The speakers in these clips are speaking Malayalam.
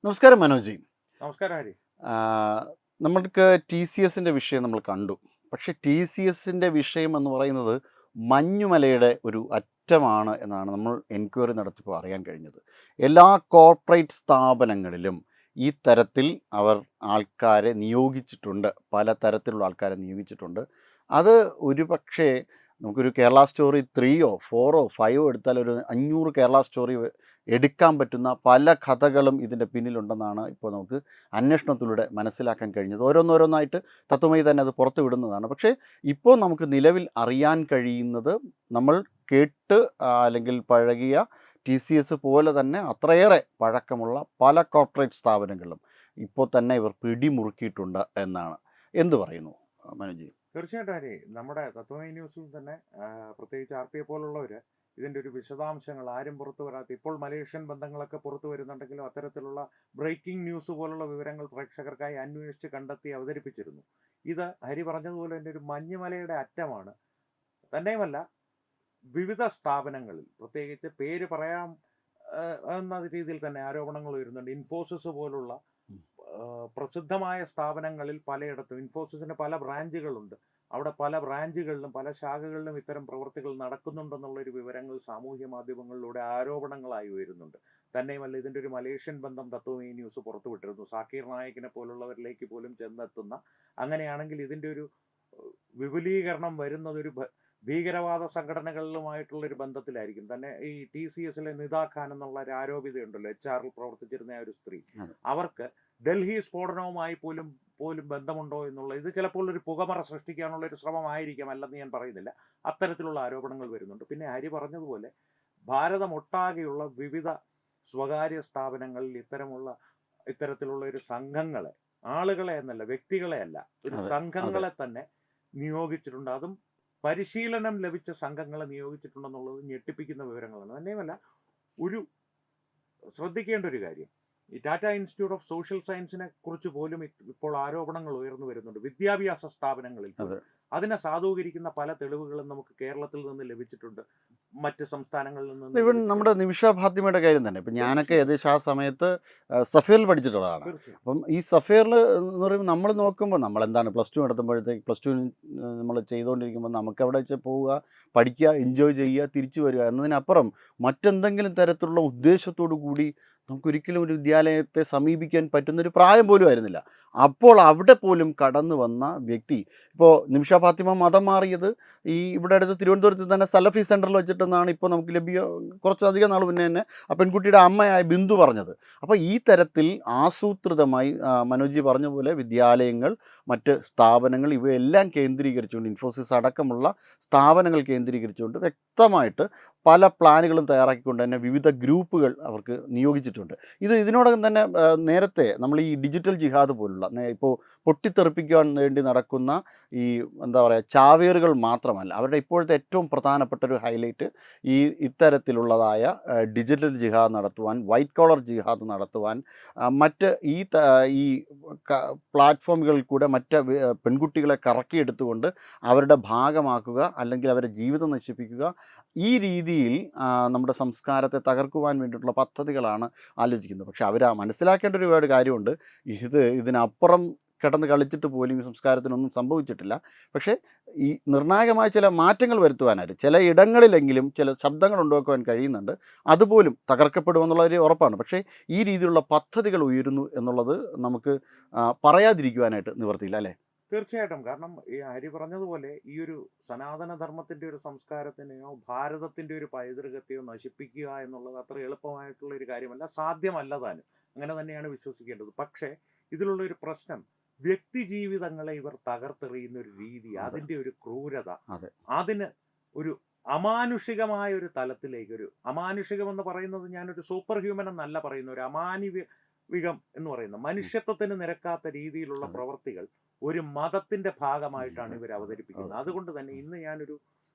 നമസ്കാരം മനോജി. നമസ്കാരം ഹരി. ആഹ് നമ്മൾക്ക് ടി സി എസിൻ്റെ വിഷയം നമ്മൾ കണ്ടു. പക്ഷേ ടി സി എസിൻ്റെ വിഷയം എന്ന് പറയുന്നത് മഞ്ഞുമലയുടെ ഒരു അറ്റമാണ് എന്നാണ് നമ്മൾ എൻക്വയറി നടത്തിയപ്പോൾ അറിയാൻ കഴിഞ്ഞത്. എല്ലാ കോർപ്പറേറ്റ് സ്ഥാപനങ്ങളിലും ഈ തരത്തിൽ അവർ ആൾക്കാരെ നിയോഗിച്ചിട്ടുണ്ട്. പല തരത്തിലുള്ള ആൾക്കാരെ നിയോഗിച്ചിട്ടുണ്ട്. അത് ഒരുപക്ഷേ നമുക്കൊരു കേരള സ്റ്റോറി 3ഓ 4ഓ 5ഓ എടുത്താൽ ഒരു 500 കേരള സ്റ്റോറി എടുക്കാൻ പറ്റുന്ന പല കഥകളും ഇതിൻ്റെ പിന്നിലുണ്ടെന്നാണ് ഇപ്പോൾ നമുക്ക് അന്വേഷണത്തിലൂടെ മനസ്സിലാക്കാൻ കഴിഞ്ഞത്. ഓരോന്നോരോന്നായിട്ട് തത്വമയി തന്നെ അത് പുറത്തു വിടുന്നതാണ്. പക്ഷേ ഇപ്പോൾ നമുക്ക് നിലവിൽ അറിയാൻ കഴിയുന്നത് നമ്മൾ കേട്ട് അല്ലെങ്കിൽ പഴകിയ ടി സി എസ് പോലെ തന്നെ അത്രയേറെ പഴക്കമുള്ള പല കോർപ്പറേറ്റ് സ്ഥാപനങ്ങളിലും ഇപ്പോൾ തന്നെ ഇവർ പിടിമുറുക്കിയിട്ടുണ്ട് എന്നാണ്. എന്ത് പറയുന്നു മനോജി? തീർച്ചയായിട്ടും ഹരി, നമ്മുടെ തത്വമയി ന്യൂസിൽ തന്നെ പ്രത്യേകിച്ച് RPA പോലുള്ളവർ ഇതിൻ്റെ ഒരു വിശദാംശങ്ങൾ ആരും പുറത്തു വരാത്ത, ഇപ്പോൾ മലേഷ്യൻ ബന്ധങ്ങളൊക്കെ പുറത്തു വരുന്നുണ്ടെങ്കിലും അത്തരത്തിലുള്ള ബ്രേക്കിംഗ് ന്യൂസ് പോലുള്ള വിവരങ്ങൾ പ്രേക്ഷകർക്കായി അന്വേഷിച്ച് കണ്ടെത്തി അവതരിപ്പിച്ചിരുന്നു. ഇത് ഹരി പറഞ്ഞതുപോലെ തന്നെ ഒരു മഞ്ഞുമലയുടെ അറ്റമാണ്. തന്നെയുമല്ല, വിവിധ സ്ഥാപനങ്ങളിൽ പ്രത്യേകിച്ച് പേര് പറയാം എന്ന രീതിയിൽ തന്നെ ആരോപണങ്ങൾ വരുന്നുണ്ട്. ഇൻഫോസിസ് പോലുള്ള പ്രസിദ്ധമായ സ്ഥാപനങ്ങളിൽ പലയിടത്തും, ഇൻഫോസിസിന് പല ബ്രാഞ്ചുകളുണ്ട്, അവിടെ പല ബ്രാഞ്ചുകളിലും പല ശാഖകളിലും ഇത്തരം പ്രവൃത്തികൾ നടക്കുന്നുണ്ടെന്നുള്ളൊരു വിവരങ്ങൾ സാമൂഹ്യ മാധ്യമങ്ങളിലൂടെ ആരോപണങ്ങളായി വരുന്നുണ്ട്. തന്നെയുമല്ല, ഇതിൻ്റെ ഒരു മലേഷ്യൻ ബന്ധം തത്വമയി ന്യൂസ് പുറത്തുവിട്ടിരുന്നു. സാക്കിർ നായിക്കിനെ പോലുള്ളവരിലേക്ക് പോലും ചെന്നെത്തുന്ന, അങ്ങനെയാണെങ്കിൽ ഇതിൻ്റെ ഒരു വിപുലീകരണം വരുന്നത് ഒരു ഭീകരവാദ സംഘടനകളിലുമായിട്ടുള്ളൊരു ബന്ധത്തിലായിരിക്കും. തന്നെ ഈ TCSലെ നിദാ ഖാൻ എന്നുള്ള ഒരു ആരോപിതയുണ്ടല്ലോ, HR പ്രവർത്തിച്ചിരുന്ന ആ ഒരു സ്ത്രീ, അവർക്ക് ഡൽഹി സ്ഫോടനവുമായി പോലും ബന്ധമുണ്ടോ എന്നുള്ള, ഇത് ചിലപ്പോൾ ഒരു പുകമറ സൃഷ്ടിക്കാനുള്ള ഒരു ശ്രമമായിരിക്കാം, അല്ലെന്ന് ഞാൻ പറയുന്നില്ല. അത്തരത്തിലുള്ള ആരോപണങ്ങൾ വരുന്നുണ്ട്. പിന്നെ ഹരി പറഞ്ഞതുപോലെ ഭാരതമൊട്ടാകെയുള്ള വിവിധ സ്വകാര്യ സ്ഥാപനങ്ങളിൽ ഇത്തരത്തിലുള്ള ഒരു സംഘങ്ങളെ, ആളുകളെ എന്നല്ല, വ്യക്തികളെ അല്ല, ഒരു സംഘങ്ങളെ തന്നെ നിയോഗിച്ചിട്ടുണ്ട്. അതും പരിശീലനം ലഭിച്ച സംഘങ്ങളെ നിയോഗിച്ചിട്ടുണ്ടെന്നുള്ളത് ഞെട്ടിപ്പിക്കുന്ന വിവരങ്ങളാണ്. തന്നെയുമല്ല, ഒരു ശ്രദ്ധിക്കേണ്ട ഒരു കാര്യം, ഈ ടാറ്റ ഇൻസ്റ്റിറ്റ്യൂട്ട് ഓഫ് സോഷ്യൽ സയൻസിനെ കുറിച്ച് പോലും ഇപ്പോൾ ആരോപണങ്ങൾ ഉയർന്നു വരുന്നുണ്ട്. വിദ്യാഭ്യാസ സ്ഥാപനങ്ങളിൽ അതിനെ സാധൂകരിക്കുന്ന പല തെളിവുകളും നമുക്ക് കേരളത്തിൽ നിന്ന് ലഭിച്ചിട്ടുണ്ട്, മറ്റ് സംസ്ഥാനങ്ങളിൽ നിന്ന്. ഇവൻ നമ്മുടെ നിമിഷ ഫാത്തിമയുടെ കാര്യം തന്നെ. ഇപ്പം ഞാനൊക്കെ ഏകദേശം ആ സമയത്ത് സഫീറിൽ പഠിച്ചിട്ടുള്ളതാണ്. അപ്പം ഈ സഫീറിൽ എന്ന് പറയുമ്പോൾ നമ്മൾ നോക്കുമ്പോൾ നമ്മളെന്താണ് +2 നടത്തുമ്പോഴത്തേക്ക് +2 നമ്മൾ ചെയ്തുകൊണ്ടിരിക്കുമ്പോൾ നമുക്ക് അവിടെ വെച്ച് പോവുക, പഠിക്കുക, എൻജോയ് ചെയ്യുക, തിരിച്ചു വരിക എന്നതിനപ്പുറം മറ്റെന്തെങ്കിലും തരത്തിലുള്ള ഉദ്ദേശത്തോടു കൂടി നമുക്കൊരിക്കലും ഒരു വിദ്യാലയത്തെ സമീപിക്കാൻ പറ്റുന്നൊരു പ്രായം പോലും ആയിരുന്നില്ല. അപ്പോൾ അവിടെ പോലും കടന്നു വന്ന വ്യക്തി, ഇപ്പോൾ നിമിഷ ഫാത്തിമ മതം മാറിയത് ഈ ഇവിടെ അടുത്ത് തിരുവനന്തപുരത്ത് തന്നെ സലഫി സെൻറ്ററിൽ വെച്ചിട്ടെന്നാണ് ഇപ്പോൾ നമുക്ക് കുറച്ചധികം നാൾ മുന്നേ തന്നെ ആ പെൺകുട്ടിയുടെ അമ്മയായ ബിന്ദു പറഞ്ഞത്. അപ്പോൾ ഈ തരത്തിൽ ആസൂത്രിതമായി മനോജി പറഞ്ഞ പോലെ വിദ്യാലയങ്ങൾ, മറ്റ് സ്ഥാപനങ്ങൾ ഇവയെല്ലാം കേന്ദ്രീകരിച്ചുകൊണ്ട്, ഇൻഫോസിസ് അടക്കമുള്ള സ്ഥാപനങ്ങൾ കേന്ദ്രീകരിച്ചുകൊണ്ട് വ്യക്തമായിട്ട് പല പ്ലാനുകളും തയ്യാറാക്കിക്കൊണ്ട് തന്നെ വിവിധ ഗ്രൂപ്പുകൾ അവർക്ക് നിയോഗിച്ചിട്ടുണ്ട്. ഇതിനോടകം തന്നെ നേരത്തെ നമ്മൾ ഈ ഡിജിറ്റൽ ജിഹാദ് പോലുള്ള ഇപ്പോൾ പൊട്ടിത്തെറിപ്പിക്കാൻ വേണ്ടി നടക്കുന്ന ഈ എന്താ പറയുക ചാവേറുകൾ മാത്രമല്ല, അവരുടെ ഇപ്പോഴത്തെ ഏറ്റവും പ്രധാനപ്പെട്ട ഒരു ഹൈലൈറ്റ് ഈ ഇത്തരത്തിലുള്ളതായ ഡിജിറ്റൽ ജിഹാദ് നടത്തുവാൻ, വൈറ്റ് കോളർ ജിഹാദ് നടത്തുവാൻ, മറ്റ് ഈ പ്ലാറ്റ്ഫോമുകളിൽ കൂടെ പെൺകുട്ടികളെ കറക്കിയെടുത്തുകൊണ്ട് അവരുടെ ഭാഗമാക്കുക, അല്ലെങ്കിൽ അവരുടെ ജീവിതം നശിപ്പിക്കുക, ഈ രീതിയിൽ നമ്മുടെ സംസ്കാരത്തെ തകർക്കുവാൻ വേണ്ടിയിട്ടുള്ള പദ്ധതികളാണ് ആലോചിക്കുന്നത്. പക്ഷെ അവർ മനസ്സിലാക്കേണ്ട ഒരുപാട് കാര്യമുണ്ട്. ഇതിനപ്പുറം കിടന്ന് കളിച്ചിട്ട് പോലും ഈ സംസ്കാരത്തിനൊന്നും സംഭവിച്ചിട്ടില്ല. പക്ഷേ ഈ നിർണായകമായ ചില മാറ്റങ്ങൾ വരുത്തുവാനായിട്ട് ചില ഇടങ്ങളിലെങ്കിലും ചില ശബ്ദങ്ങൾ ഉണ്ടാക്കുവാൻ കഴിയുന്നുണ്ട്. അതുപോലും തകർക്കപ്പെടുമെന്നുള്ളൊരു ഉറപ്പാണ്. പക്ഷേ ഈ രീതിയിലുള്ള പദ്ധതികൾ ഉയരുന്നു എന്നുള്ളത് നമുക്ക് പറയാതിരിക്കുവാനായിട്ട് നിവർത്തിയില്ല, അല്ലേ? തീർച്ചയായിട്ടും. കാരണം ഈ ഹരി പറഞ്ഞതുപോലെ ഈ ഒരു സനാതനധർമ്മത്തിൻ്റെ ഒരു സംസ്കാരത്തിനെയോ ഭാരതത്തിൻ്റെ ഒരു പൈതൃകത്തെയോ നശിപ്പിക്കുക എന്നുള്ളത് അത്ര എളുപ്പമായിട്ടുള്ള ഒരു കാര്യമല്ല, സാധ്യമല്ല താനും. അങ്ങനെ തന്നെയാണ് വിശ്വസിക്കേണ്ടത്. പക്ഷേ ഇതിലുള്ള ഒരു പ്രശ്നം, വ്യക്തി ജീവിതങ്ങളെ ഇവർ തകർത്തെറിയുന്ന ഒരു രീതി, അതിൻ്റെ ഒരു ക്രൂരത, അതിന് ഒരു അമാനുഷികമായ ഒരു തലത്തിലേക്ക്, ഒരു അമാനുഷികമെന്ന് പറയുന്നത് ഞാനൊരു സൂപ്പർ ഹ്യൂമൻ എന്നല്ല പറയുന്ന, ഒരു അമാനുഷികം എന്ന് പറയുന്ന മനുഷ്യത്വത്തിന് നിരക്കാത്ത രീതിയിലുള്ള പ്രവർത്തികൾ ഒരു മതത്തിന്റെ ഭാഗമായിട്ടാണ് ഇവർ അവതരിപ്പിക്കുന്നത്. അതുകൊണ്ട് തന്നെ ഇന്ന് ഞാനൊരു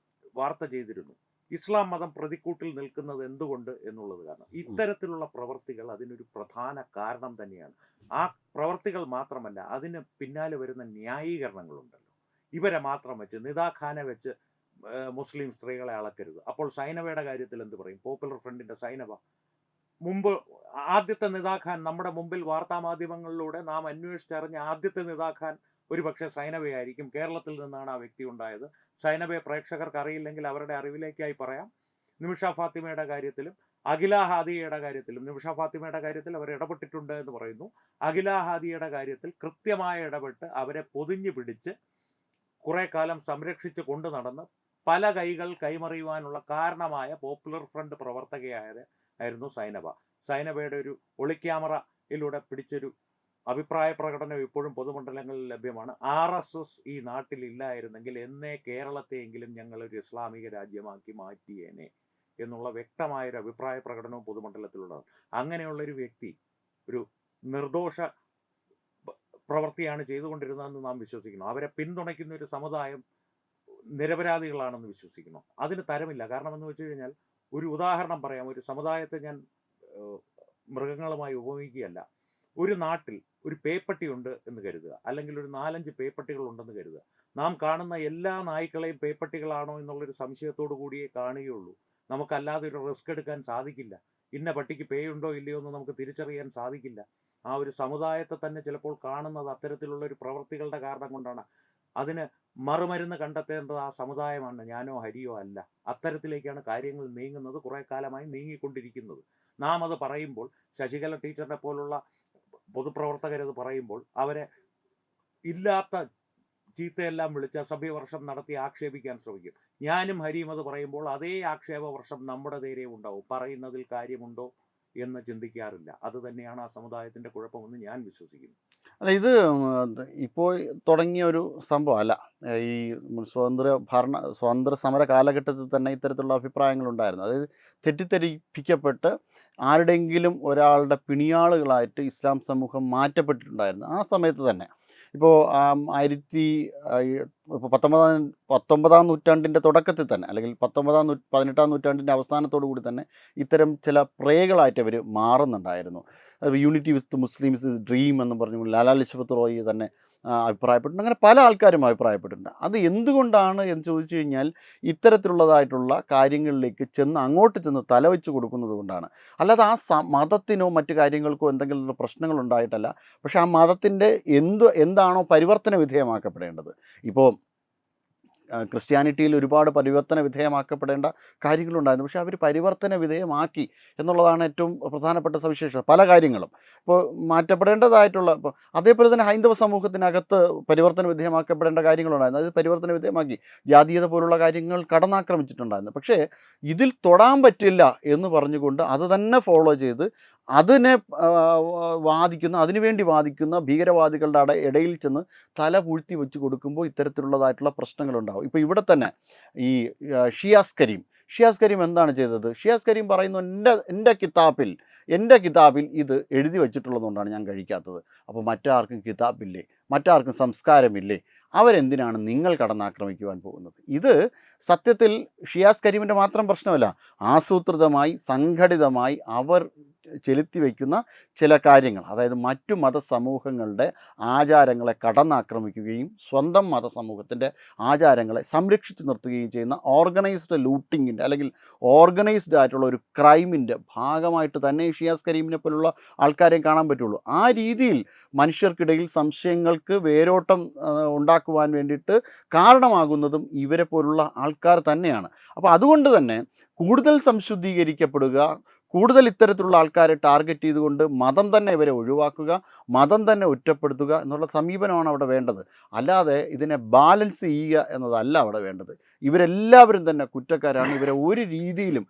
വാർത്ത ചെയ്തിരുന്നു, ഇസ്ലാം മതം പ്രതിക്കൂട്ടിൽ നിൽക്കുന്നത് എന്തുകൊണ്ട് എന്നുള്ളത്. കാരണം ഇത്തരത്തിലുള്ള പ്രവർത്തികൾ അതിനൊരു പ്രധാന കാരണം തന്നെയാണ്. ആ പ്രവർത്തികൾ മാത്രമല്ല, അതിന് പിന്നാലെ വരുന്ന ന്യായീകരണങ്ങളുണ്ടല്ലോ. ഇവരെ മാത്രം വെച്ച്, നിദാ ഖാനെ വെച്ച് മുസ്ലിം സ്ത്രീകളെ അളക്കരുത്. അപ്പോൾ സൈനവയുടെ കാര്യത്തിൽ എന്ത് പറയും? പോപ്പുലർ ഫ്രണ്ടിന്റെ സൈനവ മുമ്പ് ആദ്യത്തെ നിതാഖാൻ നമ്മുടെ മുമ്പിൽ വാർത്താമാധ്യമങ്ങളിലൂടെ നാം അന്വേഷിച്ചറിഞ്ഞ ആദ്യത്തെ നിതാഖാൻ ഒരുപക്ഷെ സൈനബയായിരിക്കും. കേരളത്തിൽ നിന്നാണ് ആ വ്യക്തി ഉണ്ടായത്. സൈനബയെ പ്രേക്ഷകർക്ക് അറിയില്ലെങ്കിൽ അവരുടെ അറിവിലേക്കായി പറയാം. നിമിഷ ഫാത്തിമയുടെ കാര്യത്തിലും അഖില ഹാദിയയുടെ കാര്യത്തിലും, നിമിഷ ഫാത്തിമയുടെ കാര്യത്തിൽ അവർ ഇടപെട്ടിട്ടുണ്ട് എന്ന് പറയുന്നു. അഖില ഹാദിയയുടെ കാര്യത്തിൽ കൃത്യമായ ഇടപെട്ട് അവരെ പൊതിഞ്ഞു പിടിച്ച് കുറെ കാലം സംരക്ഷിച്ച് കൊണ്ടു നടന്ന് പല കൈകൾ കൈമറിയുവാനുള്ള കാരണമായ പോപ്പുലർ ഫ്രണ്ട് പ്രവർത്തകയായിരുന്നു സൈനബ. സൈനബയുടെ ഒരു ഒളിക്യാമറയിലൂടെ പിടിച്ചൊരു അഭിപ്രായ പ്രകടനം ഇപ്പോഴും പൊതുമണ്ഡലങ്ങളിൽ ലഭ്യമാണ്. RSS ഈ നാട്ടിൽ ഇല്ലായിരുന്നെങ്കിൽ എന്നേ കേരളത്തെയെങ്കിലും ഞങ്ങളൊരു ഇസ്ലാമിക രാജ്യമാക്കി മാറ്റിയേനെ എന്നുള്ള വ്യക്തമായൊരു അഭിപ്രായ പ്രകടനവും പൊതുമണ്ഡലത്തിലുള്ളതാണ്. അങ്ങനെയുള്ളൊരു വ്യക്തി ഒരു നിർദോഷ പ്രവൃത്തിയാണ് ചെയ്തുകൊണ്ടിരുന്നതെന്ന് നാം വിശ്വസിക്കണം. അവരെ പിന്തുണയ്ക്കുന്ന ഒരു സമുദായം നിരപരാധികളാണെന്ന് വിശ്വസിക്കണം. അതിന് തരമില്ല. കാരണം എന്ന് വെച്ച് കഴിഞ്ഞാൽ, ഒരു ഉദാഹരണം പറയാം. ഒരു സമുദായത്തെ ഞാൻ മൃഗങ്ങളുമായി ഉപമിക്കുകയല്ല. ഒരു നാട്ടിൽ ഒരു പേപ്പട്ടിയുണ്ട് എന്ന് കരുതുക, അല്ലെങ്കിൽ ഒരു 4-5 പേപ്പട്ടികൾ ഉണ്ടെന്ന് കരുതുക. നാം കാണുന്ന എല്ലാ നായ്ക്കളെയും പേപ്പട്ടികളാണോ എന്നുള്ളൊരു സംശയത്തോടു കൂടിയേ കാണുകയുള്ളൂ. നമുക്കല്ലാതെ ഒരു റിസ്ക് എടുക്കാൻ സാധിക്കില്ല. ഇന്ന പട്ടിക്ക് പേയുണ്ടോ ഇല്ലയോ എന്ന് നമുക്ക് തിരിച്ചറിയാൻ സാധിക്കില്ല. ആ ഒരു സമുദായത്തെ തന്നെ ചിലപ്പോൾ കാണുന്നത് അത്തരത്തിലുള്ള ഒരു പ്രവൃത്തികളുടെ കാരണം കൊണ്ടാണ്. അതിന് മറുമരുന്ന് കണ്ടെത്തേണ്ടത് ആ സമുദായമാണ്, ഞാനോ ഹരിയോ അല്ല. അത്തരത്തിലേക്കാണ് കാര്യങ്ങൾ നീങ്ങുന്നത്, കുറെ കാലമായി നീങ്ങിക്കൊണ്ടിരിക്കുന്നത്. നാം അത് പറയുമ്പോൾ, ശശികല ടീച്ചറിനെ പോലുള്ള പൊതുപ്രവർത്തകരത് പറയുമ്പോൾ, അവരെ ഇല്ലാത്ത ചീത്തയെല്ലാം വിളിച്ച് അസഭ്യവർഷം നടത്തി ആക്ഷേപിക്കാൻ ശ്രമിക്കും. ഞാനും ഹരിയും അത് പറയുമ്പോൾ അതേ ആക്ഷേപവർഷം നമ്മുടെ നേരെ ഉണ്ടാവും. പറയുന്നതിൽ കാര്യമുണ്ടോ എന്ന് ചിന്തിക്കാറില്ല. അത് തന്നെയാണ് ആ സമുദായത്തിന്റെ കുഴപ്പമെന്ന് ഞാൻ വിശ്വസിക്കുന്നു. അല്ല, ഇത് ഇപ്പോൾ തുടങ്ങിയ ഒരു സംഭവം അല്ല. ഈ സ്വാതന്ത്ര്യ സമര കാലഘട്ടത്തിൽ തന്നെ ഇത്തരത്തിലുള്ള അഭിപ്രായങ്ങളുണ്ടായിരുന്നു. അതായത് തെറ്റിദ്ധരിപ്പിക്കപ്പെട്ട് ആരുടെയെങ്കിലും ഒരാളുടെ പിണിയാളുകളായിട്ട് ഇസ്ലാം സമൂഹം മാറ്റപ്പെട്ടിട്ടുണ്ടായിരുന്നു. ആ സമയത്ത് തന്നെ ഇപ്പോൾ 19-ാം നൂറ്റാണ്ടിൻ്റെ തുടക്കത്തിൽ തന്നെ, അല്ലെങ്കിൽ 18-ാം നൂറ്റാണ്ടിൻ്റെ അവസാനത്തോടു കൂടി തന്നെ ഇത്തരം ചില പ്രേകളായിട്ട് അവർ മാറുന്നുണ്ടായിരുന്നു. യൂണിറ്റി വിത്ത് മുസ്ലിംസ് ഡ്രീം എന്ന് പറഞ്ഞു ലാലാ ലജ്പത് റോയ് തന്നെ അഭിപ്രായപ്പെട്ടിട്ടുണ്ട്. അങ്ങനെ പല ആൾക്കാരും അഭിപ്രായപ്പെട്ടിട്ടുണ്ട്. അത് എന്തുകൊണ്ടാണ് എന്ന് ചോദിച്ചു കഴിഞ്ഞാൽ, ഇത്തരത്തിലുള്ളതായിട്ടുള്ള കാര്യങ്ങളിലേക്ക് അങ്ങോട്ട് ചെന്ന് തലവെച്ച് കൊടുക്കുന്നത് കൊണ്ടാണ്. അല്ലാതെ ആ മതത്തിനോ മറ്റു കാര്യങ്ങൾക്കോ എന്തെങ്കിലും പ്രശ്നങ്ങളുണ്ടായിട്ടല്ല. പക്ഷേ ആ മതത്തിൻ്റെ എന്താണോ പരിവർത്തന വിധേയമാക്കപ്പെടേണ്ടത്. ഇപ്പോൾ ക്രിസ്ത്യാനിറ്റിയിൽ ഒരുപാട് പരിവർത്തന വിധേയമാക്കപ്പെടേണ്ട കാര്യങ്ങളുണ്ടായിരുന്നു. പക്ഷേ അവർ പരിവർത്തന വിധേയമാക്കി എന്നുള്ളതാണ് ഏറ്റവും പ്രധാനപ്പെട്ട സവിശേഷത. പല കാര്യങ്ങളും ഇപ്പോൾ മാറ്റപ്പെടേണ്ടതായിട്ടുള്ള, ഇപ്പോൾ അതേപോലെ തന്നെ ഹൈന്ദവ സമൂഹത്തിനകത്ത് പരിവർത്തന വിധേയമാക്കപ്പെടേണ്ട കാര്യങ്ങളുണ്ടായിരുന്നു. അത് പരിവർത്തന വിധേയമാക്കി. ജാതീയത പോലുള്ള കാര്യങ്ങൾ കടന്നാക്രമിച്ചിട്ടുണ്ടായിരുന്നു. പക്ഷേ ഇതിൽ തൊടാൻ പറ്റില്ല എന്ന് പറഞ്ഞുകൊണ്ട് അത് തന്നെ ഫോളോ ചെയ്ത് അതിനുവേണ്ടി വാദിക്കുന്ന ഭീകരവാദികളുടെ ഇടയിൽ ചെന്ന് തല പൂഴ്ത്തി വെച്ച് കൊടുക്കുമ്പോൾ ഇത്തരത്തിലുള്ളതായിട്ടുള്ള പ്രശ്നങ്ങളുണ്ടാകും. ഇപ്പോൾ ഇവിടെ തന്നെ ഈ ഷിയാസ് കരീം എന്താണ് ചെയ്തത്? ഷിയാസ് കരീം പറയുന്നു, എൻ്റെ കിതാബിൽ ഇത് എഴുതി വച്ചിട്ടുള്ളതുകൊണ്ടാണ് ഞാൻ കഴിക്കാത്തത്. അപ്പോൾ മറ്റാർക്കും കിതാബില്ലേ? മറ്റാർക്കും സംസ്കാരമില്ലേ? അവരെന്തിനാണ് നിങ്ങൾ കടന്നാക്രമിക്കുവാൻ പോകുന്നത്? ഇത് സത്യത്തിൽ ഷിയാസ് കരീമിൻ്റെ മാത്രം പ്രശ്നമല്ല. ആസൂത്രിതമായി സംഘടിതമായി അവർ ചെലുത്തി വയ്ക്കുന്ന ചില കാര്യങ്ങൾ, അതായത് മറ്റു മതസമൂഹങ്ങളുടെ ആചാരങ്ങളെ കടന്നാക്രമിക്കുകയും സ്വന്തം മതസമൂഹത്തിൻ്റെ ആചാരങ്ങളെ സംരക്ഷിച്ചു നിർത്തുകയും ചെയ്യുന്ന ഓർഗനൈസ്ഡ് ലൂട്ടിങ്ങിൻ്റെ, അല്ലെങ്കിൽ ഓർഗനൈസ്ഡ് ആയിട്ടുള്ള ഒരു ക്രൈമിൻ്റെ ഭാഗമായിട്ട് തന്നെ ഷിയാസ് കരീമിനെ പോലുള്ള ആൾക്കാരെയും കാണാൻ പറ്റുള്ളൂ. ആ രീതിയിൽ മനുഷ്യർക്കിടയിൽ സംശയങ്ങൾക്ക് വേരോട്ടം ഉണ്ടാക്കുവാൻ വേണ്ടിയിട്ട് കാരണമാകുന്നതും ഇവരെ പോലുള്ള ആൾക്കാർ തന്നെയാണ്. അപ്പോൾ അതുകൊണ്ട് തന്നെ കൂടുതൽ സംശുദ്ധീകരിക്കപ്പെടുക, കൂടുതൽ ഇത്തരത്തിലുള്ള ആൾക്കാരെ ടാർഗറ്റ് ചെയ്തുകൊണ്ട് മതം തന്നെ ഇവരെ ഒഴിവാക്കുക, മതം തന്നെ ഒറ്റപ്പെടുത്തുക എന്നുള്ള സമീപനമാണ് അവിടെ വേണ്ടത്. അല്ലാതെ ഇതിനെ ബാലൻസ് ചെയ്യുക എന്നതല്ല അവിടെ വേണ്ടത്. ഇവരെല്ലാവരും തന്നെ കുറ്റക്കാരാണ്. ഇവരെ ഒരു രീതിയിലും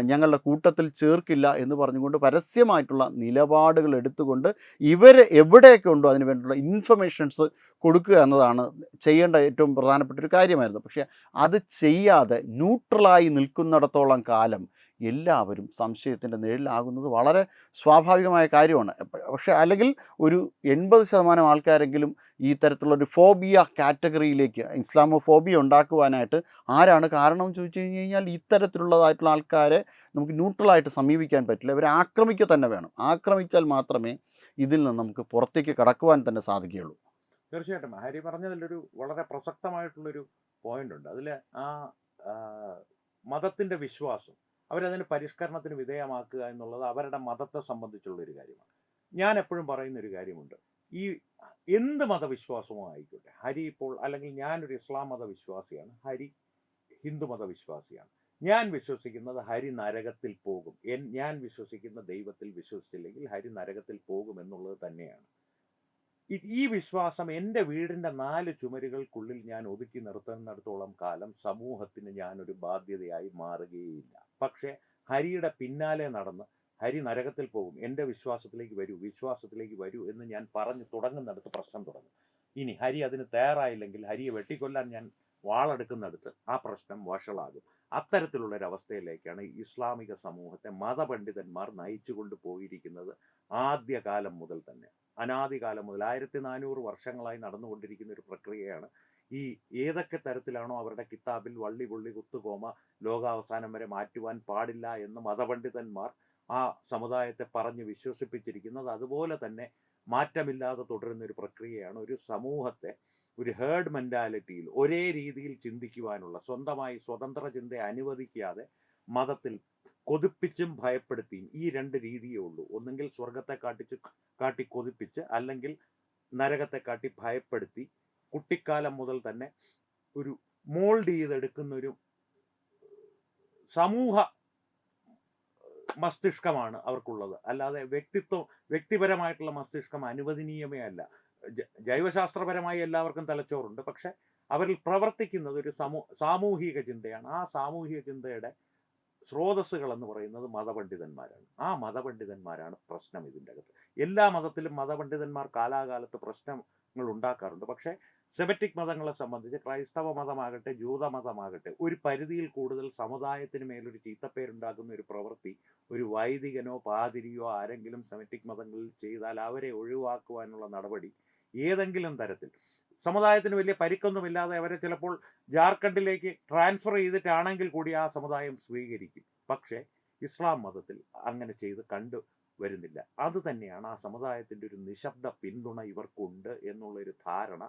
ഞങ്ങളുടെ കൂട്ടത്തിൽ ചേർക്കില്ല എന്ന് പറഞ്ഞുകൊണ്ട് പരസ്യമായിട്ടുള്ള നിലപാടുകൾ എടുത്തുകൊണ്ട് ഇവർ എവിടെയൊക്കെ ഉണ്ടോ അതിന് വേണ്ടിയുള്ള ഇൻഫർമേഷൻസ് കൊടുക്കുക എന്നതാണ് ചെയ്യേണ്ട ഏറ്റവും പ്രധാനപ്പെട്ട ഒരു കാര്യമായിരുന്നു. പക്ഷേ അത് ചെയ്യാതെ ന്യൂട്രലായി നിൽക്കുന്നിടത്തോളം കാലം എല്ലാവരും സംശയത്തിൻ്റെ നിഴലിലാകുന്നത് വളരെ സ്വാഭാവികമായ കാര്യമാണ്. പക്ഷേ അല്ലെങ്കിൽ ഒരു 80% ആൾക്കാരെങ്കിലും ഈ തരത്തിലുള്ളൊരു ഫോബിയ കാറ്റഗറിയിലേക്ക്, ഇസ്ലാമോഫോബിയ ഉണ്ടാക്കുവാനായിട്ട് ആരാണ് കാരണം ചോദിച്ചു കഴിഞ്ഞാൽ, ഇത്തരത്തിലുള്ളതായിട്ടുള്ള ആൾക്കാരെ നമുക്ക് ന്യൂട്രലായിട്ട് സമീപിക്കാൻ പറ്റില്ല. ഇവരെ ആക്രമിക്കുക തന്നെ വേണം. ആക്രമിച്ചാൽ മാത്രമേ ഇതിൽ നിന്ന് നമുക്ക് പുറത്തേക്ക് കടക്കുവാൻ തന്നെ സാധിക്കുകയുള്ളൂ. തീർച്ചയായിട്ടും ഹരി പറഞ്ഞതിലൊരു വളരെ പ്രസക്തമായിട്ടുള്ളൊരു പോയിന്റ് ഉണ്ട്. അതിൽ ആ മതത്തിന്റെ വിശ്വാസം, അവരതിന് പരിഷ്കരണത്തിന് വിധേയമാക്കുക എന്നുള്ളത് അവരുടെ മതത്തെ സംബന്ധിച്ചുള്ളൊരു കാര്യമാണ്. ഞാൻ എപ്പോഴും പറയുന്നൊരു കാര്യമുണ്ട്, ഈ എന്ത് മതവിശ്വാസമോ ആയിക്കോട്ടെ, ഹരി ഇപ്പോൾ അല്ലെങ്കിൽ ഞാനൊരു ഇസ്ലാം മതവിശ്വാസിയാണ്, ഹരി ഹിന്ദു മതവിശ്വാസിയാണ്. ഞാൻ വിശ്വസിക്കുന്നത് ഹരി നരകത്തിൽ പോകും, ഞാൻ വിശ്വസിക്കുന്ന ദൈവത്തിൽ വിശ്വസിച്ചില്ലെങ്കിൽ ഹരി നരകത്തിൽ പോകും എന്നുള്ളത് തന്നെയാണ്. ഈ വിശ്വാസം എൻ്റെ വീടിൻ്റെ 4 ചുമരുകൾക്കുള്ളിൽ ഞാൻ ഒതുക്കി നിർത്തുന്നിടത്തോളം കാലം സമൂഹത്തിന് ഞാനൊരു ബാധ്യതയായി മാറുകയില്ല. പക്ഷേ ഹരിയുടെ പിന്നാലെ നടന്ന് ഹരി നരകത്തിൽ പോകും, എൻ്റെ വിശ്വാസത്തിലേക്ക് വരൂ എന്ന് ഞാൻ പറഞ്ഞു തുടങ്ങുന്നിടത്ത് പ്രശ്നം തുടങ്ങും. ഇനി ഹരി അതിന് തയ്യാറായില്ലെങ്കിൽ ഹരിയെ വെട്ടിക്കൊല്ലാൻ ഞാൻ വാളെടുക്കുന്നിടത്ത് ആ പ്രശ്നം വഷളാകും. അത്തരത്തിലുള്ളൊരവസ്ഥയിലേക്കാണ് ഇസ്ലാമിക സമൂഹത്തെ മതപണ്ഡിതന്മാർ നയിച്ചു കൊണ്ടുപോയിരിക്കുന്നത്. ആദ്യകാലം മുതൽ തന്നെ, അനാദികാലം മുതൽ 1400 വർഷങ്ങളായി നടന്നുകൊണ്ടിരിക്കുന്ന ഒരു പ്രക്രിയയാണ്. ഈ ഏതൊക്കെ തരത്തിലാണോ അവരുടെ കിതാബിൽ വള്ളി പുള്ളി കുത്തുകോമ ലോകാവസാനം വരെ മാറ്റുവാൻ പാടില്ല എന്ന് മതപണ്ഡിതന്മാർ ആ സമുദായത്തെ പറഞ്ഞ് വിശ്വസിപ്പിച്ചിരിക്കുന്നത്, അതുപോലെ തന്നെ മാറ്റമില്ലാതെ തുടരുന്ന ഒരു പ്രക്രിയയാണ്. ഒരു സമൂഹത്തെ ഒരു ഹേർഡ് മെന്റാലിറ്റിയിൽ ഒരേ രീതിയിൽ ചിന്തിക്കുവാനുള്ള, സ്വന്തമായി സ്വതന്ത്ര ചിന്ത അനുവദിക്കാതെ മതത്തിൽ കൊതിപ്പിച്ചും ഭയപ്പെടുത്തിയും ഈ 2 രീതിയേ ഉള്ളൂ. ഒന്നെങ്കിൽ സ്വർഗത്തെ കാട്ടി കൊതിപ്പിച്ച്, അല്ലെങ്കിൽ നരകത്തെ കാട്ടി ഭയപ്പെടുത്തി കുട്ടിക്കാലം മുതൽ തന്നെ ഒരു മോൾഡ് ചെയ്തെടുക്കുന്ന ഒരു സമൂഹ മസ്തിഷ്കമാണ് അവർക്കുള്ളത്. അല്ലാതെ വ്യക്തിപരമായിട്ടുള്ള മസ്തിഷ്കം അനുവദനീയമേ അല്ല. ജൈവശാസ്ത്രപരമായി എല്ലാവർക്കും തലച്ചോറുണ്ട്, പക്ഷെ അവരിൽ പ്രവർത്തിക്കുന്നത് ഒരു സാമൂഹിക ചിന്തയാണ്. ആ സാമൂഹിക ചിന്തയുടെ സ്രോതസ്സുകൾ എന്ന് പറയുന്നത് മതപണ്ഡിതന്മാരാണ്. ആ മതപണ്ഡിതന്മാരാണ് പ്രശ്നം ഇതിൻ്റെ അകത്ത്. എല്ലാ മതത്തിലും മതപണ്ഡിതന്മാർ കാലാകാലത്ത് പ്രശ്നങ്ങൾ ഉണ്ടാക്കാറുണ്ട്. പക്ഷേ സെമറ്റിക് മതങ്ങളെ സംബന്ധിച്ച്, ക്രൈസ്തവ മതമാകട്ടെ ജൂതമതമാകട്ടെ, ഒരു പരിധിയിൽ കൂടുതൽ സമുദായത്തിന് മേലൊരു ചീത്തപ്പേരുണ്ടാക്കുന്ന ഒരു പ്രവൃത്തി ഒരു വൈദികനോ പാതിരിയോ ആരെങ്കിലും സെമറ്റിക് മതങ്ങളിൽ ചെയ്താൽ അവരെ ഒഴിവാക്കുവാനുള്ള നടപടി ഏതെങ്കിലും തരത്തിൽ സമുദായത്തിന് വലിയ പരിക്കൊന്നുമില്ലാതെ അവരെ ചിലപ്പോൾ ജാർഖണ്ഡിലേക്ക് ട്രാൻസ്ഫർ ചെയ്തിട്ടാണെങ്കിൽ കൂടി ആ സമുദായം സ്വീകരിക്കും. പക്ഷേ ഇസ്ലാം മതത്തിൽ അങ്ങനെ ചെയ്ത് കണ്ടുവരുന്നില്ല. അതുതന്നെയാണ് ആ സമുദായത്തിൻ്റെ ഒരു നിശബ്ദ പിന്തുണ ഇവർക്കുണ്ട് എന്നുള്ളൊരു ധാരണ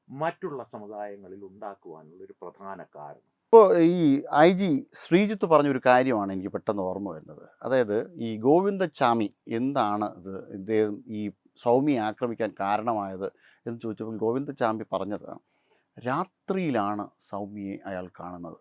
മറ്റുള്ള സമുദായങ്ങളിൽ ഉണ്ടാക്കുവാനുള്ള ഒരു പ്രധാന കാരണം. ഇപ്പോൾ ഈ IG ശ്രീജിത്ത് പറഞ്ഞൊരു കാര്യമാണ് എനിക്ക് പെട്ടെന്ന് ഓർമ്മ വരുന്നത്. അതായത് ഈ ഗോവിന്ദചാമി എന്താണ് ഇദ്ദേഹം ഈ സൗമ്യയെ ആക്രമിക്കാൻ കാരണമായത് എന്ന് ചോദിച്ചപ്പോൾ ഗോവിന്ദചാമി പറഞ്ഞത്, രാത്രിയിലാണ് സൗമ്യയെ അയാൾ കാണുന്നത്.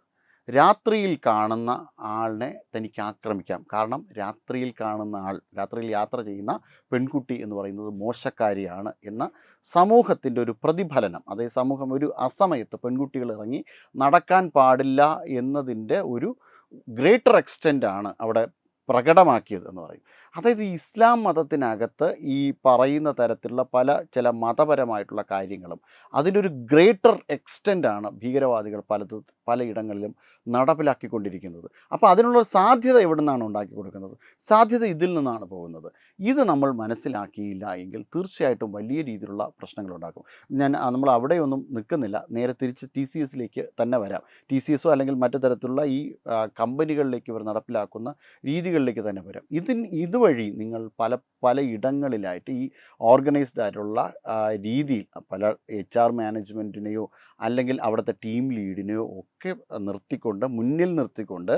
രാത്രിയിൽ കാണുന്ന ആളിനെ തനിക്ക് ആക്രമിക്കാം. കാരണം രാത്രിയിൽ കാണുന്ന ആൾ, രാത്രിയിൽ യാത്ര ചെയ്യുന്ന പെൺകുട്ടി എന്ന് പറയുന്നത് മോശക്കാരിയാണ് എന്ന സമൂഹത്തിൻ്റെ ഒരു പ്രതിഫലനം. അതേ സമൂഹം ഒരു അസമയത്ത് പെൺകുട്ടികൾ ഇറങ്ങി നടക്കാൻ പാടില്ല എന്നതിൻ്റെ ഒരു ഗ്രേറ്റർ എക്സ്റ്റെൻ്റാണ് അവിടെ പ്രകടമാക്കിയത് എന്ന് പറയും. അതായത് ഇസ്ലാം മതത്തിനകത്ത് ഈ പറയുന്ന തരത്തിലുള്ള ചില മതപരമായിട്ടുള്ള കാര്യങ്ങളും അതിനൊരു ഗ്രേറ്റർ എക്സ്റ്റെൻ്റാണ് ഭീകരവാദികൾ പലയിടങ്ങളിലും നടപ്പിലാക്കിക്കൊണ്ടിരിക്കുന്നത്. അപ്പോൾ അതിനുള്ള സാധ്യത എവിടെ നിന്നാണ് ഉണ്ടാക്കി കൊടുക്കുന്നത്? സാധ്യത ഇതിൽ നിന്നാണ് പോകുന്നത്. ഇത് നമ്മൾ മനസ്സിലാക്കിയില്ല എങ്കിൽ തീർച്ചയായിട്ടും വലിയ രീതിയിലുള്ള പ്രശ്നങ്ങളുണ്ടാക്കും. നമ്മൾ അവിടെയൊന്നും നിൽക്കുന്നില്ല, നേരെ തിരിച്ച് TCSലേക്ക് തന്നെ വരാം. TCSോ അല്ലെങ്കിൽ മറ്റു തരത്തിലുള്ള ഈ കമ്പനികളിലേക്ക് ഇവർ നടപ്പിലാക്കുന്ന രീതികളിലേക്ക് തന്നെ വരാം. ഇതുവഴി നിങ്ങൾ പല ഇടങ്ങളിലായിട്ട് ഈ ഓർഗനൈസ്ഡ് ആയിട്ടുള്ള രീതിയിൽ പല HR മാനേജ്മെൻറ്റിനെയോ അല്ലെങ്കിൽ അവിടുത്തെ ടീം ലീഡിനെയോ ഒക്കെ മുന്നിൽ നിർത്തിക്കൊണ്ട്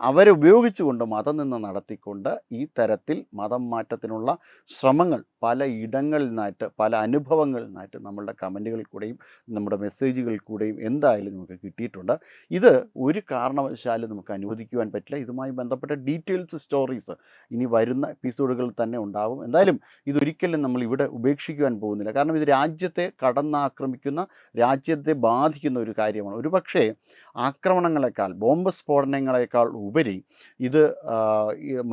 അവരെ ഉപയോഗിച്ചുകൊണ്ട് മതം നിന്ന് നടത്തിക്കൊണ്ട് ഈ തരത്തിൽ മതം മാറ്റത്തിനുള്ള ശ്രമങ്ങൾ പല ഇടങ്ങളിൽ നിന്നായിട്ട്, പല അനുഭവങ്ങളിൽ നിന്നായിട്ട് നമ്മളുടെ കമൻറ്റുകളിൽ കൂടെയും നമ്മുടെ മെസ്സേജുകളിൽ കൂടെയും എന്തായാലും നമുക്ക് കിട്ടിയിട്ടുണ്ട്. ഇത് ഒരു കാരണവശാലും നമുക്ക് അനുവദിക്കുവാൻ പറ്റില്ല. ഇതുമായി ബന്ധപ്പെട്ട ഡീറ്റെയിൽസ് സ്റ്റോറീസ് ഇനി വരുന്ന എപ്പിസോഡുകളിൽ തന്നെ ഉണ്ടാവും. എന്തായാലും ഇതൊരിക്കലും നമ്മൾ ഇവിടെ ഉപേക്ഷിക്കുവാൻ പോകുന്നില്ല. കാരണം ഇത് രാജ്യത്തെ കടന്നാക്രമിക്കുന്ന, രാജ്യത്തെ ബാധിക്കുന്ന ഒരു കാര്യമാണ്. ഒരുപക്ഷേ ആക്രമണങ്ങളെക്കാൾ, ബോംബ് സ്ഫോടനങ്ങളെക്കാൾ ഉപരി ഇത്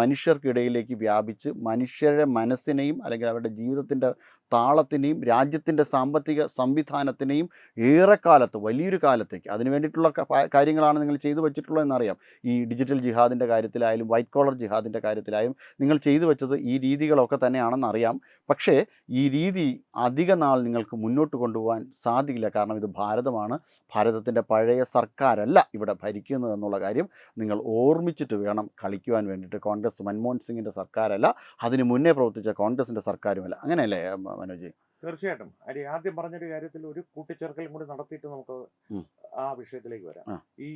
മനുഷ്യർക്കിടയിലേക്ക് വ്യാപിച്ച് മനുഷ്യരുടെ മനസ്സിനെയും അല്ലെങ്കിൽ അവരുടെ ജീവിതത്തിൻ്റെ താളത്തിനെയും രാജ്യത്തിൻ്റെ സാമ്പത്തിക സംവിധാനത്തിനെയും ഏറെക്കാലത്ത്, വലിയൊരു കാലത്തേക്ക് അതിന് വേണ്ടിയിട്ടുള്ള കാര്യങ്ങളാണ് നിങ്ങൾ ചെയ്തു വച്ചിട്ടുള്ളത് എന്നറിയാം. ഈ ഡിജിറ്റൽ ജിഹാദിൻ്റെ കാര്യത്തിലായാലും വൈറ്റ് കോളർ ജിഹാദിൻ്റെ കാര്യത്തിലായും നിങ്ങൾ ചെയ്തു വെച്ചത് ഈ രീതികളൊക്കെ തന്നെയാണെന്നറിയാം. പക്ഷേ ഈ രീതി അധിക നാൾ നിങ്ങൾക്ക് മുന്നോട്ട് കൊണ്ടുപോകാൻ സാധിക്കില്ല. കാരണം ഇത് ഭാരതമാണ്, ഭാരതത്തിൻ്റെ പഴയ സർക്കാരല്ല ഇവിടെ ഭരിക്കുന്നത് എന്നുള്ള കാര്യം നിങ്ങൾ ഓർമ്മിച്ചിട്ട് വേണം കളിക്കുവാൻ വേണ്ടിയിട്ട്. കോൺഗ്രസ് മൻമോഹൻ സിംഗിൻ്റെ സർക്കാരല്ല, അതിന് മുന്നേ പ്രവർത്തിച്ച കോൺഗ്രസിൻ്റെ സർക്കാരുമല്ല. അങ്ങനെയല്ലേ മനോജ്? തീർച്ചയായിട്ടും. ആദ്യം പറഞ്ഞൊരു കാര്യത്തിൽ ഒരു കൂട്ടിച്ചേർക്കലും കൂടി നടത്തിയിട്ട് നമുക്ക് ആ വിഷയത്തിലേക്ക് വരാം. ഈ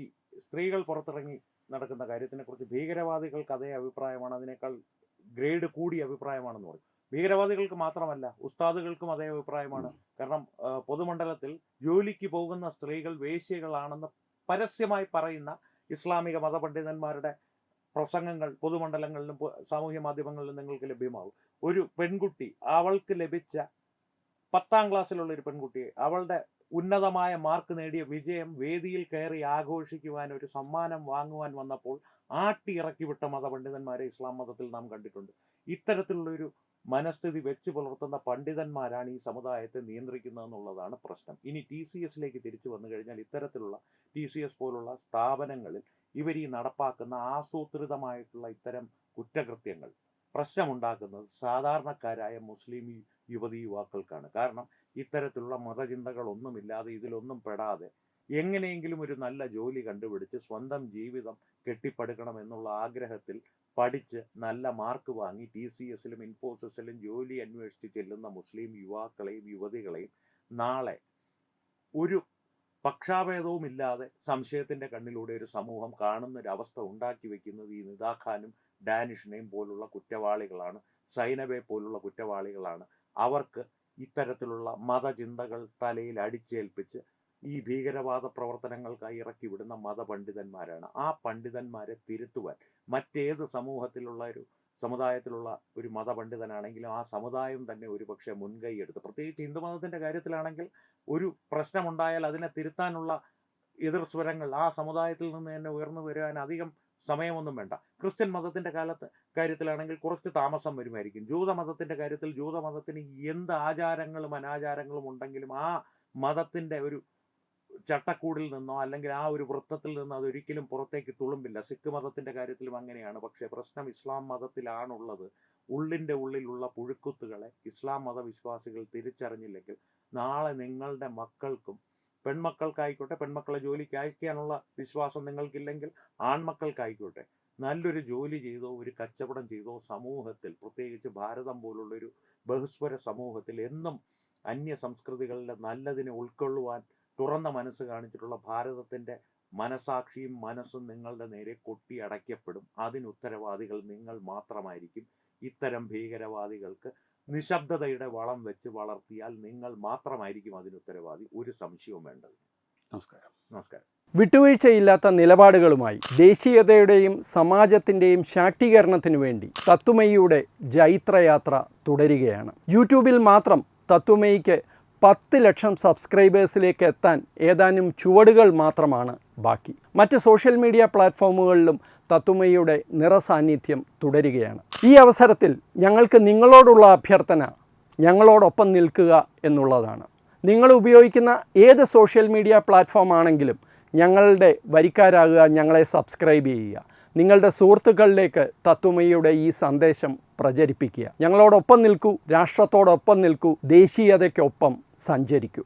സ്ത്രീകൾ പുറത്തിറങ്ങി നടക്കുന്ന കാര്യത്തിനെക്കുറിച്ച് ഭീകരവാദികൾക്ക് അതേ അഭിപ്രായമാണ്, അതിനേക്കാൾ ഗ്രേഡ് കൂടിയ അഭിപ്രായമാണെന്ന് പറയും. ഭീകരവാദികൾക്ക് മാത്രമല്ല, ഉസ്താദുകൾക്കും അതേ അഭിപ്രായമാണ്. കാരണം പൊതുമണ്ഡലത്തിൽ ജോലിക്ക് പോകുന്ന സ്ത്രീകൾ വേശ്യകളാണെന്ന് പരസ്യമായി പറയുന്ന ഇസ്ലാമിക മതപണ്ഡിതന്മാരുടെ പ്രസംഗങ്ങൾ പൊതുമണ്ഡലങ്ങളിലും സാമൂഹ്യ മാധ്യമങ്ങളിലും നിങ്ങൾക്ക് ലഭ്യമാകും. ഒരു പെൺകുട്ടി, അവൾക്ക് ലഭിച്ച 10ാം ക്ലാസ്സിലുള്ള ഒരു പെൺകുട്ടിയെ, അവളുടെ ഉന്നതമായ മാർക്ക് നേടിയ വിജയം വേദിയിൽ കയറി ആഘോഷിക്കുവാൻ, ഒരു സമ്മാനം വാങ്ങുവാൻ വന്നപ്പോൾ ആട്ടിയിറക്കി വിട്ട മതപണ്ഡിതന്മാരെ ഇസ്ലാം മതത്തിൽ നാം കണ്ടിട്ടുണ്ട്. ഇത്തരത്തിലുള്ളൊരു മനസ്ഥിതി വെച്ച് പുലർത്തുന്ന പണ്ഡിതന്മാരാണ് ഈ സമുദായത്തെ നിയന്ത്രിക്കുന്നതെന്നുള്ളതാണ് പ്രശ്നം. ഇനി TCSലേക്ക് തിരിച്ചു വന്നു കഴിഞ്ഞാൽ, ഇത്തരത്തിലുള്ള TCS പോലുള്ള സ്ഥാപനങ്ങളിൽ ഇവർ ഈ നടപ്പാക്കുന്ന ആസൂത്രിതമായിട്ടുള്ള ഇത്തരം കുറ്റകൃത്യങ്ങൾ പ്രശ്നമുണ്ടാക്കുന്നത് സാധാരണക്കാരായ മുസ്ലിം യുവതി യുവാക്കൾക്കാണ്. കാരണം ഇത്തരത്തിലുള്ള മതചിന്തകളൊന്നുമില്ലാതെ, ഇതിലൊന്നും പെടാതെ എങ്ങനെയെങ്കിലും ഒരു നല്ല ജോലി കണ്ടുപിടിച്ച് സ്വന്തം ജീവിതം കെട്ടിപ്പടുക്കണം എന്നുള്ള ആഗ്രഹത്തിൽ പഠിച്ച് നല്ല മാർക്ക് വാങ്ങി TCSലും ഇൻഫോസിസിലും ജോലി അന്വേഷിച്ച് ചെല്ലുന്ന മുസ്ലിം യുവാക്കളെയും യുവതികളെയും നാളെ ഒരു പക്ഷാഭേദവും ഇല്ലാതെ സംശയത്തിന്റെ കണ്ണിലൂടെ ഒരു സമൂഹം കാണുന്നൊരവസ്ഥ ഉണ്ടാക്കി വെക്കുന്നത് ഈ നിദാഖാനും ഡാനിഷിനെയും പോലുള്ള കുറ്റവാളികളാണ്, സൈനബെ പോലുള്ള കുറ്റവാളികളാണ്. അവർക്ക് ഇത്തരത്തിലുള്ള മതചിന്തകൾ തലയിൽ അടിച്ചേൽപ്പിച്ച് ഈ ഭീകരവാദ പ്രവർത്തനങ്ങൾക്കായി ഇറക്കി വിടുന്ന മതപണ്ഡിതന്മാരാണ്. ആ പണ്ഡിതന്മാരെ തിരുത്തുവാൻ മറ്റേത് സമുദായത്തിലുള്ള ഒരു മതപണ്ഡിതനാണെങ്കിലും ആ സമുദായം തന്നെ ഒരുപക്ഷെ മുൻകൈ എടുത്ത്, പ്രത്യേകിച്ച് ഹിന്ദുമതത്തിന്റെ കാര്യത്തിലാണെങ്കിൽ, ഒരു പ്രശ്നമുണ്ടായാൽ അതിനെ തിരുത്താനുള്ള എതിർസ്വരങ്ങൾ ആ സമുദായത്തിൽ നിന്ന് തന്നെ ഉയർന്നു വരാൻ അധികം സമയമൊന്നും വേണ്ട. ക്രിസ്ത്യൻ മതത്തിന്റെ കാര്യത്തിലാണെങ്കിൽ കുറച്ച് താമസം വരുമായിരിക്കും. ജൂതമതത്തിന്റെ കാര്യത്തിൽ ജൂതമതത്തിന് എന്ത് ആചാരങ്ങളും അനാചാരങ്ങളും ഉണ്ടെങ്കിലും ആ മതത്തിന്റെ ഒരു ചട്ടക്കൂടിൽ നിന്നോ അല്ലെങ്കിൽ ആ ഒരു വൃത്തത്തിൽ നിന്നോ അതൊരിക്കലും പുറത്തേക്ക് തുളുമ്പില്ല. സിഖ് മതത്തിന്റെ കാര്യത്തിലും അങ്ങനെയാണ്. പക്ഷേ പ്രശ്നം ഇസ്ലാം മതത്തിലാണുള്ളത്. ഉള്ളിൻ്റെ ഉള്ളിലുള്ള പുഴുക്കുത്തുകളെ ഇസ്ലാം മതവിശ്വാസികൾ തിരിച്ചറിഞ്ഞില്ലെങ്കിൽ നാളെ നിങ്ങളുടെ മക്കൾക്കും, പെൺമക്കൾക്കായിക്കോട്ടെ, പെൺമക്കളെ ജോലിക്ക് അയക്കാനുള്ള വിശ്വാസം നിങ്ങൾക്കില്ലെങ്കിൽ ആൺമക്കൾക്കായിക്കോട്ടെ, നല്ലൊരു ജോലി ചെയ്തോ ഒരു കച്ചവടം ചെയ്തോ സമൂഹത്തിൽ, പ്രത്യേകിച്ച് ഭാരതം പോലുള്ളൊരു ബഹുസ്വര സമൂഹത്തിൽ എന്നും അന്യ സംസ്കൃതികളുടെ നല്ലതിനെ ഉൾക്കൊള്ളുവാൻ തുറന്ന മനസ്സ് കാണിച്ചിട്ടുള്ള ഭാരതത്തിൻ്റെ മനസാക്ഷിയും മനസ്സും നിങ്ങളുടെ നേരെ കൊട്ടി അടയ്ക്കപ്പെടും. അതിനുത്തരവാദികൾ നിങ്ങൾ മാത്രമായിരിക്കും. ഇത്തരം ഭീകരവാദികൾക്ക് നിശബ്ദതയുടെ വളം വെച്ച് വളർത്തിയാൽ നിങ്ങൾ മാത്രമായിരിക്കും അതിനുത്തരവാദി. ഒരു സംശയവും വേണ്ടത്. നമസ്കാരം. വിട്ടുവീഴ്ചയില്ലാത്ത നിലപാടുകളുമായി ദേശീയതയുടെയും സമാജത്തിൻ്റെയും ശാക്തീകരണത്തിനു വേണ്ടി തത്വമയിയുടെ ജൈത്രയാത്ര തുടരുകയാണ്. യൂട്യൂബിൽ മാത്രം തത്വമയിക്ക് 10 ലക്ഷം സബ്സ്ക്രൈബേഴ്സിലേക്ക് എത്താൻ ഏതാനും ചുവടുകൾ മാത്രമാണ് ബാക്കി. മറ്റ് സോഷ്യൽ മീഡിയ പ്ലാറ്റ്ഫോമുകളിലും തത്വമയിയുടെ നിറസാന്നിധ്യം തുടരുകയാണ്. ഈ അവസരത്തിൽ ഞങ്ങൾക്ക് നിങ്ങളോടുള്ള അഭ്യർത്ഥന ഞങ്ങളോടൊപ്പം നിൽക്കുക എന്നുള്ളതാണ്. നിങ്ങൾ ഉപയോഗിക്കുന്ന ഏത് സോഷ്യൽ മീഡിയ പ്ലാറ്റ്ഫോം ആണെങ്കിലും ഞങ്ങളുടെ വരിക്കാരാകുക, ഞങ്ങളെ സബ്സ്ക്രൈബ് ചെയ്യുക, നിങ്ങളുടെ സുഹൃത്തുക്കളിലേക്ക് തത്വമയിയുടെ ഈ സന്ദേശം പ്രചരിപ്പിക്കുക. ഞങ്ങളോടൊപ്പം നിൽക്കൂ, രാഷ്ട്രത്തോടൊപ്പം നിൽക്കൂ, ദേശീയതയ്ക്കൊപ്പം സഞ്ചരിക്കൂ.